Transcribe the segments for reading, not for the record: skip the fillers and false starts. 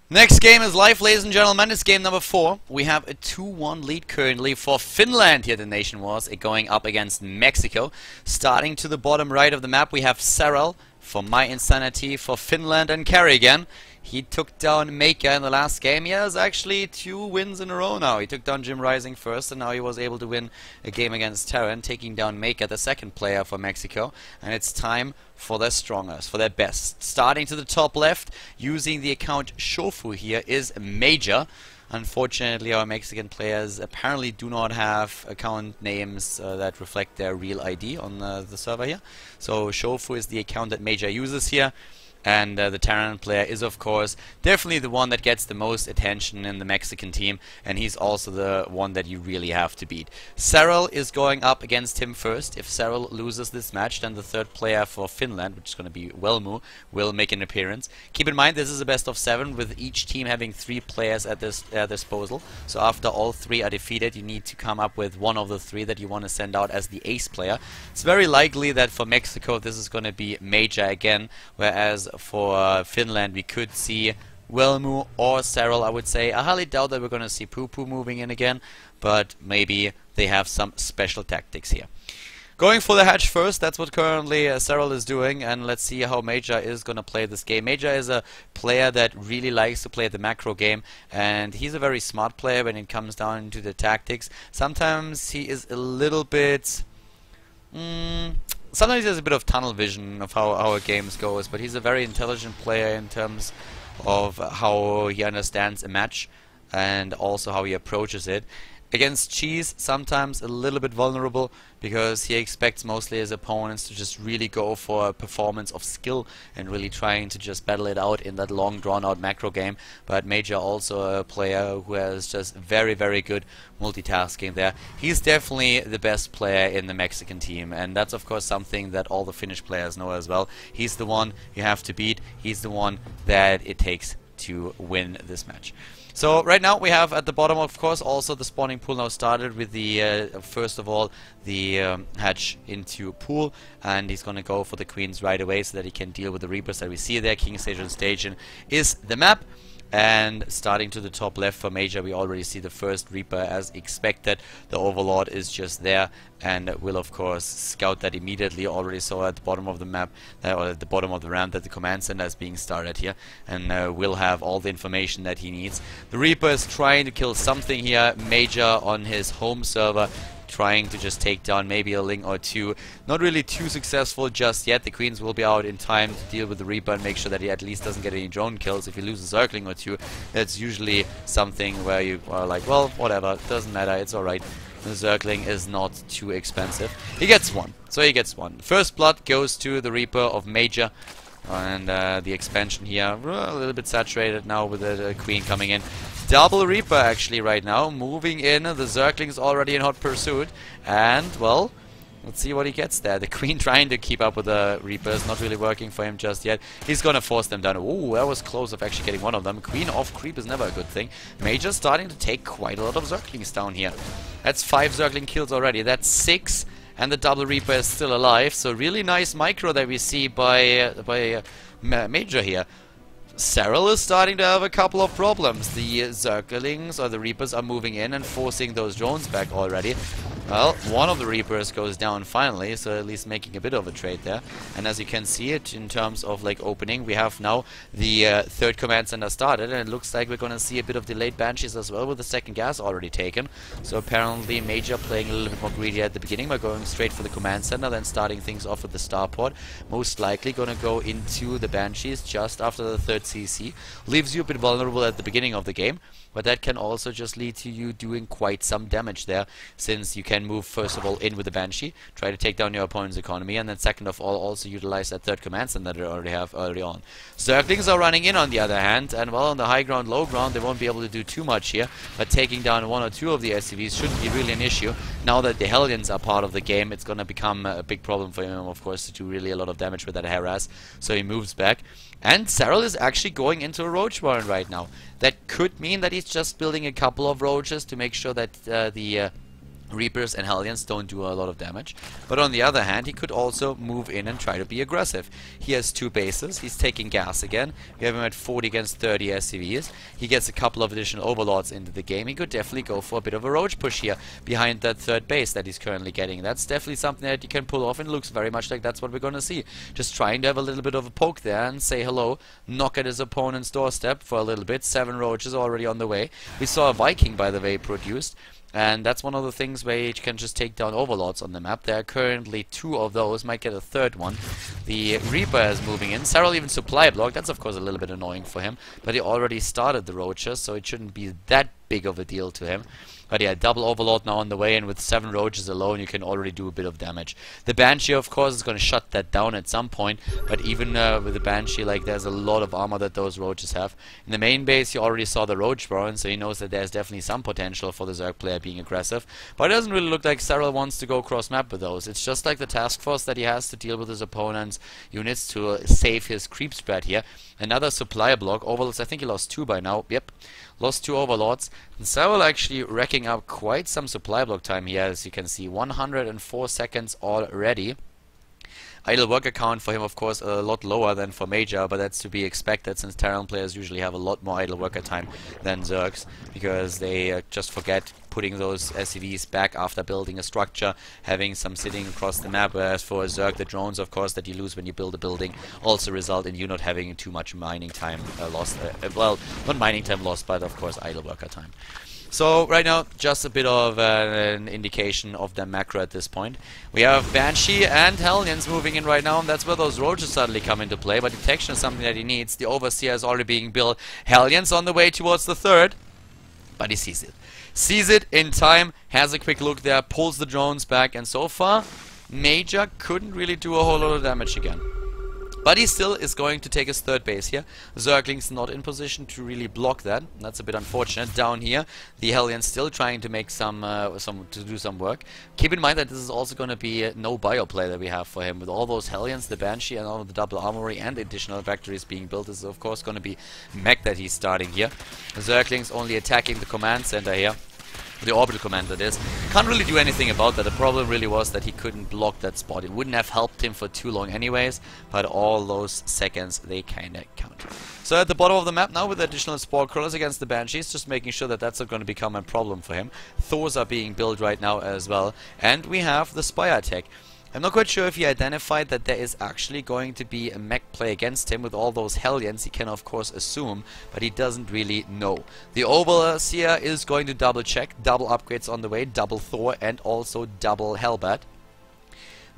Next game is live, ladies and gentlemen. It's game number 4. We have a 2-1 lead currently for Finland here at the Nation Wars, going up against Mexico. Starting to the bottom right of the map, we have Serral for My Insanity for Finland and Kerrigan. He took down Mech in the last game. He has actually 2 wins in a row now. He took down Jim Rising first, and now he was able to win a game against Terran, taking down Mech, the second player for Mexico. And it's time for their strongest, for their best. Starting to the top left, using the account Shofu here, is Major. Unfortunately, our Mexican players apparently do not have account names that reflect their real ID on the server here. So Shofu is the account that Major uses here. And the Terran player is, of course, definitely the one that gets the most attention in the Mexican team, and he's also the one that you really have to beat. Serral is going up against him first. If Serral loses this match, then the third player for Finland, which is going to be Welmu, will make an appearance. Keep in mind, this is a best of 7, with each team having 3 players at their disposal. So after all 3 are defeated, you need to come up with one of the 3 that you want to send out as the ace player. It's very likely that for Mexico, this is going to be Major again, whereas for Finland we could see Welmu or Serral, I would say. I highly doubt that we're going to see Poo Poo moving in again, but maybe they have some special tactics here. Going for the hatch first, that's what currently Serral is doing, and let's see how Major is going to play this game. Major is a player that really likes to play the macro game, and he's a very smart player when it comes down to the tactics. Sometimes he is a little bit... sometimes he has a bit of tunnel vision of how our games goes, but he's a very intelligent player in terms of how he understands a match and also how he approaches it. Against Cheese, sometimes a little bit vulnerable, because he expects mostly his opponents to just really go for a performance of skill and really trying to just battle it out in that long drawn out macro game. But Major also a player who has just very, very good multitasking there. He's definitely the best player in the Mexican team, and that's of course something that all the Finnish players know as well. He's the one you have to beat. He's the one that it takes to win this match. So right now we have at the bottom, of course, also the spawning pool now started with the first of all the hatch into pool, and he's gonna go for the queens right away so that he can deal with the reapers that we see there. King Station Station is the map. And starting to the top left for Major, we already see the first Reaper as expected. The Overlord is just there and will of course scout that immediately. Already saw at the bottom of the map, or at the bottom of the ramp, that the command center is being started here, and will have all the information that he needs. The Reaper is trying to kill something here. Major on his home server, trying to just take down maybe a Ling or 2. Not really too successful just yet. The Queens will be out in time to deal with the Reaper and make sure that he at least doesn't get any drone kills. If he loses a Zergling or 2, that's usually something where you are like, well, whatever, doesn't matter, it's alright. The Zergling is not too expensive. He gets 1, so he gets 1. First blood goes to the Reaper of Major. And the expansion here, a little bit saturated now with the Queen coming in. Double Reaper actually right now, moving in. The Zergling's already in hot pursuit. And, well, let's see what he gets there. The Queen trying to keep up with the Reapers, not really working for him just yet. He's gonna force them down. Ooh, that was close of actually getting one of them. Queen off creep is never a good thing. Major starting to take quite a lot of Zerglings down here. That's 5 Zergling kills already. That's 6. And the double Reaper is still alive, so really nice micro that we see by Major here. Serral is starting to have a couple of problems. The Zerglings or the Reapers are moving in and forcing those drones back already. Well, one of the Reapers goes down finally, so at least making a bit of a trade there. And as you can see it in terms of like opening, we have now the third command center started, and it looks like we're gonna see a bit of delayed Banshees as well, with the second gas already taken. So apparently Major playing a little bit more greedy at the beginning by going straight for the command center, then starting things off with the starport. Most likely gonna go into the Banshees just after the third CC. Leaves you a bit vulnerable at the beginning of the game, but that can also just lead to you doing quite some damage there, since you can move first of all in with the Banshee, try to take down your opponent's economy, and then second of all also utilize that third command center that they already have early on. Zerglings are running in on the other hand, and well, on the high ground, low ground, they won't be able to do too much here, but taking down 1 or 2 of the SCVs shouldn't be really an issue. Now that the Hellions are part of the game, it's gonna become a big problem for him, of course, to do really a lot of damage with that harass, so he moves back. And Serral is actually going into a Roach Warren right now. That could mean that he's just building a couple of Roaches to make sure that the Reapers and Hellions don't do a lot of damage, but on the other hand he could also move in and try to be aggressive. He has 2 bases, he's taking gas again, we have him at 40 against 30 SCVs, he gets a couple of additional overlords into the game, he could definitely go for a bit of a roach push here behind that 3rd base that he's currently getting. That's definitely something that you can pull off, and looks very much like that's what we're gonna see. Just trying to have a little bit of a poke there and say hello, knock at his opponent's doorstep for a little bit. 7 roaches already on the way. We saw a Viking, by the way, produced. And that's one of the things where you can just take down overlords on the map. There are currently 2 of those, might get a 3rd one. The Reaper is moving in. Cyril even supply block, that's of course a little bit annoying for him. But he already started the roaches, so it shouldn't be that big of a deal to him. But yeah, double overlord now on the way, and with 7 roaches alone you can already do a bit of damage. The Banshee of course is going to shut that down at some point, but even with the Banshee, like, there's a lot of armor that those roaches have. In the main base you already saw the roach burn, so he knows that there's definitely some potential for the Zerg player being aggressive. But it doesn't really look like Cyril wants to go cross map with those. It's just like the task force that he has to deal with his opponent's units to save his creep spread here. Another supply block. Overlords, I think he lost 2 by now. Yep, lost 2 overlords. And Cyril actually racking up quite some supply block time here, as you can see. 104 seconds already. Idle worker count for him, of course, a lot lower than for Major, but that's to be expected since Terran players usually have a lot more idle worker time than Zergs, because they just forget putting those SCVs back after building a structure, having some sitting across the map, whereas for a Zerg, the drones, of course, that you lose when you build a building also result in you not having too much mining time lost. Well, not mining time lost, but of course idle worker time. So right now, just a bit of an indication of the macro at this point. We have Banshee and Hellions moving in right now, and that's where those roaches suddenly come into play. But detection is something that he needs. The Overseer is already being built. Hellions on the way towards the 3rd, but he sees it. Sees it in time, has a quick look there, pulls the drones back, and so far, Major couldn't really do a whole lot of damage again. But he still is going to take his 3rd base here. Zergling's not in position to really block that. That's a bit unfortunate. Down here, the Hellions still trying to make to do some work. Keep in mind that this is also going to be no bio play that we have for him. With all those Hellions, the Banshee, and all of the double armory and additional factories being built, this is of course going to be Mech that he's starting here. Zergling's only attacking the command center here. The orbital command, that is. Can't really do anything about that. The problem really was that he couldn't block that spot. It wouldn't have helped him for too long anyways, but all those seconds, they kinda count. So at the bottom of the map now, with additional spore crawlers against the Banshees, just making sure that that's not going to become a problem for him. Thors are being built right now as well, and we have the Spire tech. I'm not quite sure if he identified that there is actually going to be a mech play against him with all those Hellions. He can of course assume, but he doesn't really know. The Overseer is going to double check, double upgrades on the way, double Thor and also double Hellbat.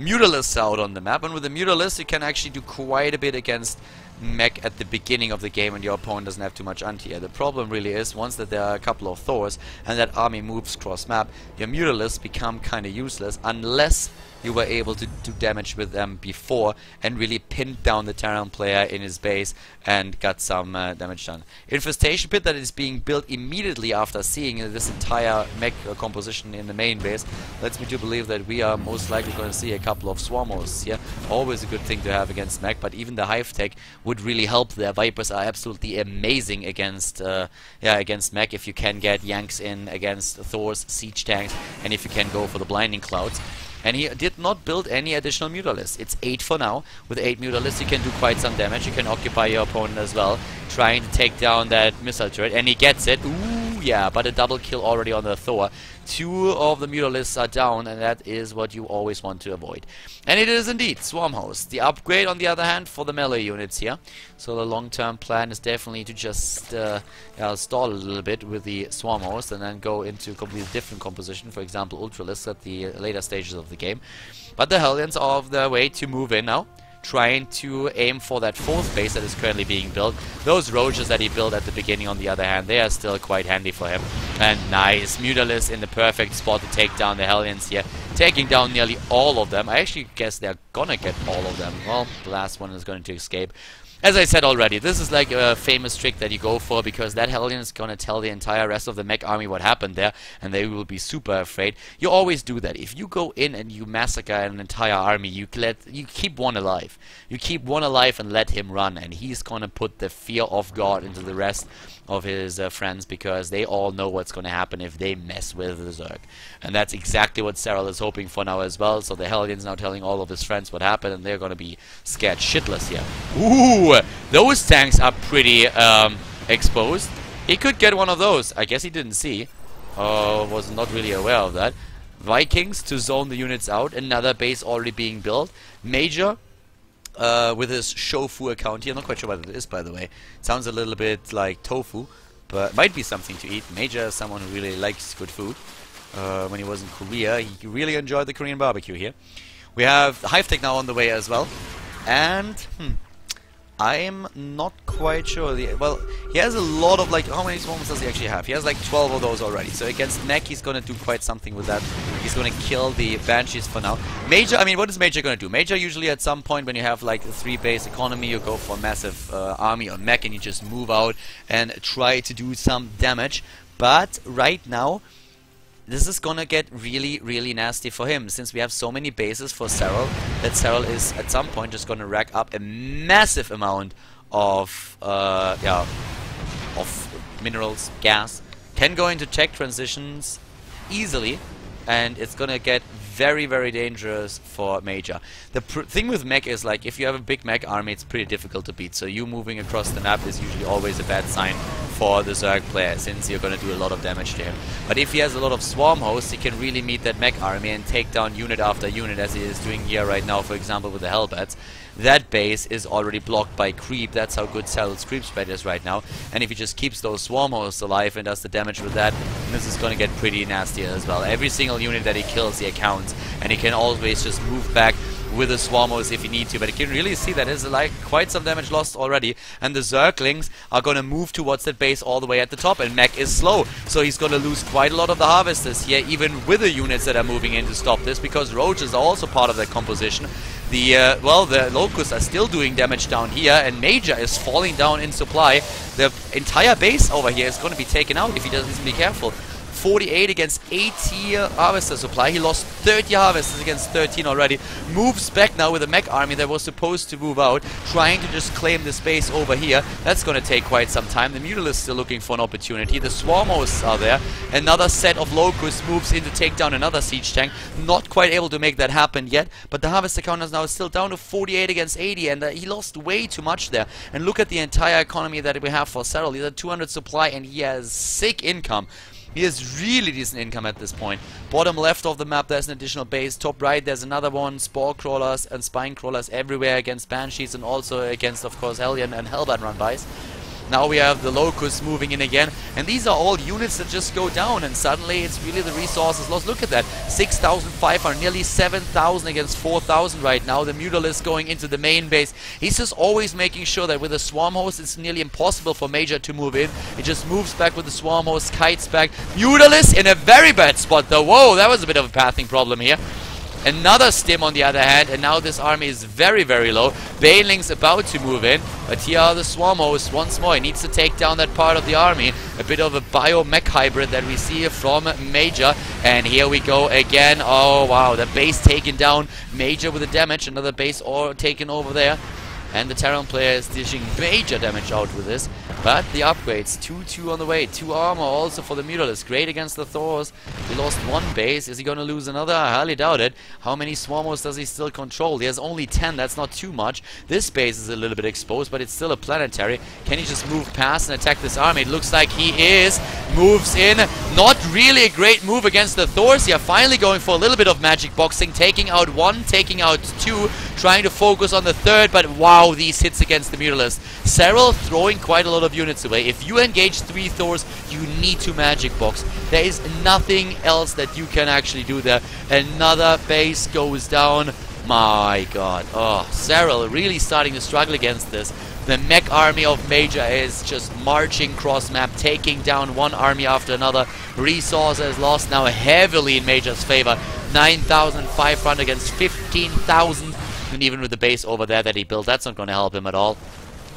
Mutalists out on the map, and with the Mutalists you can actually do quite a bit against Mech at the beginning of the game and your opponent doesn't have too much anti-air. The problem really is, once that there are a couple of Thors and that army moves cross map, your Mutalists become kinda useless unless you were able to do damage with them before and really pinned down the Terran player in his base and got some damage done. Infestation Pit that is being built immediately after seeing this entire mech composition in the main base lets me to believe that we are most likely going to see a couple of swarm hosts here. Always a good thing to have against mech, but even the hive tech would really help there. Vipers are absolutely amazing against against mech if you can get Yanks in against Thors, siege tanks, and if you can go for the blinding clouds. And he did not build any additional Mutalists. It's 8 for now. With 8 Mutalists you can do quite some damage. You can occupy your opponent as well, trying to take down that missile turret, and he gets it. Ooh, yeah, but a double kill already on the Thor. 2 of the Mutalists are down, and that is what you always want to avoid. And it is indeed Swarm Host. The upgrade, on the other hand, for the melee units here. So the long-term plan is definitely to just stall a little bit with the Swarm Host and then go into a completely different composition, for example Ultralists at the later stages of the game. But the Hellions are on their way to move in now, trying to aim for that 4th base that is currently being built. Those roaches that he built at the beginning, on the other hand, they are still quite handy for him. And nice, Mutalists in the perfect spot to take down the Hellions here, taking down nearly all of them. I actually guess they're gonna get all of them. Well, the last one is going to escape. As I said already, this is like a famous trick that you go for, because that Hellion is gonna tell the entire rest of the mech army what happened there, and they will be super afraid. You always do that. If you go in and you massacre an entire army, you keep one alive. You keep one alive and let him run, and he's gonna put the fear of God into the rest of his friends, because they all know what's gonna happen if they mess with the Zerg. And that's exactly what Cyril is hoping for now as well. So the Hellion's now telling all of his friends what happened, and they're gonna be scared shitless here. Ooh, those tanks are pretty exposed. He could get one of those. I guess he didn't see. Was not really aware of that. Vikings to zone the units out. Another base already being built. Major with his Shofu account here. Not quite sure what it is, by the way. It sounds a little bit like tofu, but might be something to eat. Major is someone who really likes good food. When he was in Korea, he really enjoyed the Korean barbecue here. We have the Hive Tech now on the way as well. And, I'm not quite sure. Well, he has a lot of, like, how many swarms does he actually have? He has like 12 of those already. So against Mech, he's gonna do quite something with that. He's gonna kill the Banshees for now. Major, I mean, what is Major gonna do? Major usually at some point when you have like a 3-base economy, you go for a massive army on Mech and you just move out and try to do some damage. But right now, this is gonna get really, really nasty for him, since we have so many bases for Cyril, that Cyril is at some point just gonna rack up a massive amount of minerals, gas. Can go into tech transitions easily, and it's gonna get very, very dangerous for Major. The thing with Mech is, like, if you have a big Mech army, it's pretty difficult to beat. So you moving across the map is usually always a bad sign for the Zerg player, since you're going to do a lot of damage to him. But if he has a lot of swarm hosts, he can really meet that Mech army and take down unit after unit, as he is doing here right now, for example, with the Hellbats. That base is already blocked by creep. That's how good Cyril's creep spread is right now. And if he just keeps those swarm hosts alive and does the damage with that, this is going to get pretty nasty as well. Every single unit that he kills, he accounts, and he can always just move back with the swarm hosts if you need to. But you can really see that is like quite some damage lost already, and the Zerglings are gonna move towards that base all the way at the top, and Mech is slow, so he's gonna lose quite a lot of the harvesters here, even with the units that are moving in to stop this, because roaches are also part of that composition. The the locusts are still doing damage down here, and Major is falling down in supply. The entire base over here is going to be taken out if he doesn't be careful. 48 against 80 harvester supply. He lost 30 harvesters against 13 already. Moves back now with a Mech army that was supposed to move out, trying to just claim the space over here. That's going to take quite some time. The Mutalisk is still looking for an opportunity. The swarm hosts are there. Another set of locusts moves in to take down another siege tank. Not quite able to make that happen yet, but the harvester count is now still down to 48 against 80, and he lost way too much there. And look at the entire economy that we have for Cyril. He's at 200 supply, and he has sick income. He has really decent income at this point. Bottom left of the map, there's an additional base. Top right, there's another one. Spore crawlers and spine crawlers everywhere against Banshees, and also against, of course, Hellion and Hellbat run-bys. Now we have the Locusts moving in again, and these are all units that just go down, and suddenly it's really the resources lost. Look at that, 6,500, nearly 7,000 against 4,000 right now. The Mutalisk going into the main base. He's just always making sure that with the Swarm Host, it's nearly impossible for Major to move in. He just moves back with the Swarm Host, kites back. Mutalisk in a very bad spot though. Whoa, that was a bit of a pathing problem here. Another stim on the other hand, and now this army is very, very low. Baneling's about to move in, but here are the Swarm Hosts once more. He needs to take down that part of the army. A bit of a bio-mech hybrid that we see from Major. And here we go again. Oh, wow. The base taken down. Major with the damage. Another base taken over there. And the Terran player is dishing major damage out with this. But the upgrades, 2-2 on the way. 2 armor also for the Mutalisk. Great against the Thors. He lost 1 base. Is he going to lose another? I highly doubt it. How many Swarmos does he still control? He has only 10. That's not too much. This base is a little bit exposed, but it's still a planetary. Can he just move past and attack this army? It looks like he is. Moves in. Not really a great move against the Thors here. Finally going for a little bit of magic boxing. Taking out 1, taking out 2. Trying to focus on the 3rd, but wow, these hits against the Mutalisk. Cyril throwing quite a lot of units away. If you engage 3 Thors, you need to magic box. There is nothing else that you can actually do there. Another base goes down. My god. Oh, Cyril really starting to struggle against this. The Mech army of Major is just marching cross map, taking down one army after another. Resources lost now heavily in Major's favor. 9,500 against 15,000. And even with the base over there that he built, that's not going to help him at all.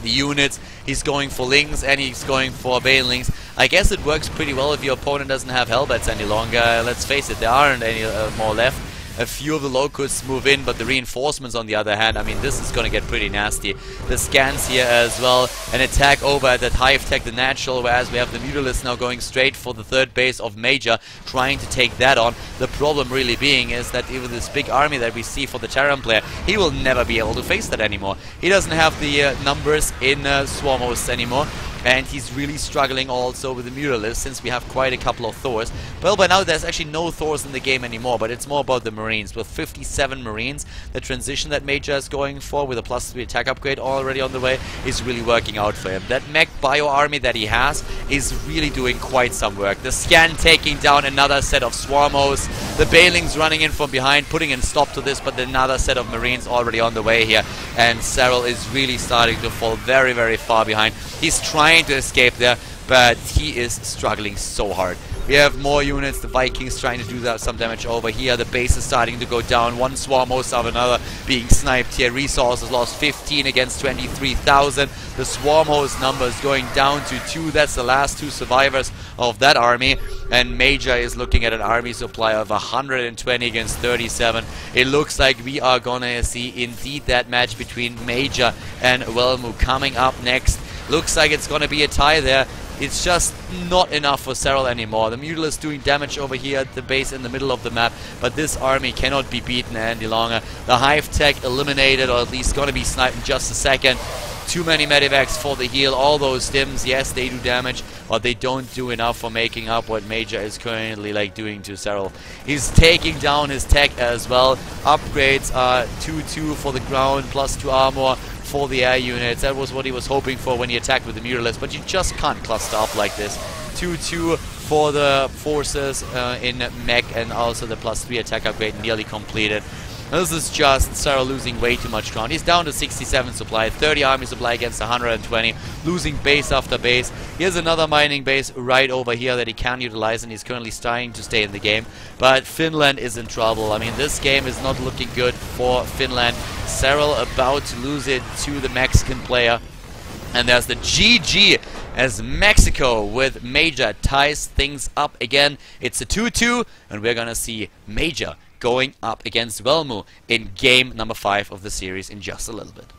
the units. He's going for Lings and he's going for Banelings. I guess it works pretty well if your opponent doesn't have Hellbats any longer. Let's face it, there aren't any more left. A few of the Locusts move in, but the reinforcements on the other hand, I mean, this is going to get pretty nasty. The scans here as well, an attack over at that Hive Tech, the natural, whereas we have the Mutalisk now going straight for the third base of Major, trying to take that on. The problem really being is that even this big army that we see for the Terran player, he will never be able to face that anymore. He doesn't have the numbers in Swarm Hosts anymore. And he's really struggling also with the Mutalisk, since we have quite a couple of Thors. Well, by now there's actually no Thors in the game anymore, but it's more about the Marines. With 57 Marines, the transition that Major is going for, with a +3 attack upgrade already on the way, is really working out for him. That Mech Bio army that he has is really doing quite some work. The scan taking down another set of Swarmos, the Banelings running in from behind, putting a stop to this, but another set of Marines already on the way here. And Cyril is really starting to fall very, very far behind. He's trying to escape there, but he is struggling so hard. We have more units, the Vikings trying to do some damage over here. The base is starting to go down. One swarm host of another being sniped here. Resources lost 15 against 23,000. The swarm host number is going down to 2. That's the last 2 survivors of that army. And Major is looking at an army supply of 120 against 37. It looks like we are gonna see indeed that match between Major and Welmu coming up next. Looks like it's gonna be a tie there. It's just not enough for Cyril anymore. The Mutalisk doing damage over here at the base in the middle of the map, but this army cannot be beaten any longer. The Hive Tech eliminated, or at least gonna be sniped in just a second. Too many medivacs for the heal. All those stims, yes, they do damage, but they don't do enough for making up what Major is currently doing to Cyril. He's taking down his tech as well. Upgrades are 2-2 for the ground, +2 armor for the air units. That was what he was hoping for when he attacked with the Mutalisk, but you just can't cluster up like this. 2-2 for the forces in Mech, and also the +3 attack upgrade nearly completed. This is just Cyril losing way too much ground. He's down to 67 supply, 30 army supply against 120, losing base after base. Here's another mining base right over here that he can utilize, and he's currently trying to stay in the game. But Finland is in trouble. I mean, this game is not looking good for Finland. Cyril about to lose it to the Mexican player. And there's the GG as Mexico with Major ties things up again. It's a 2-2, and we're gonna see Major going up against Welmu in game number 5 of the series in just a little bit.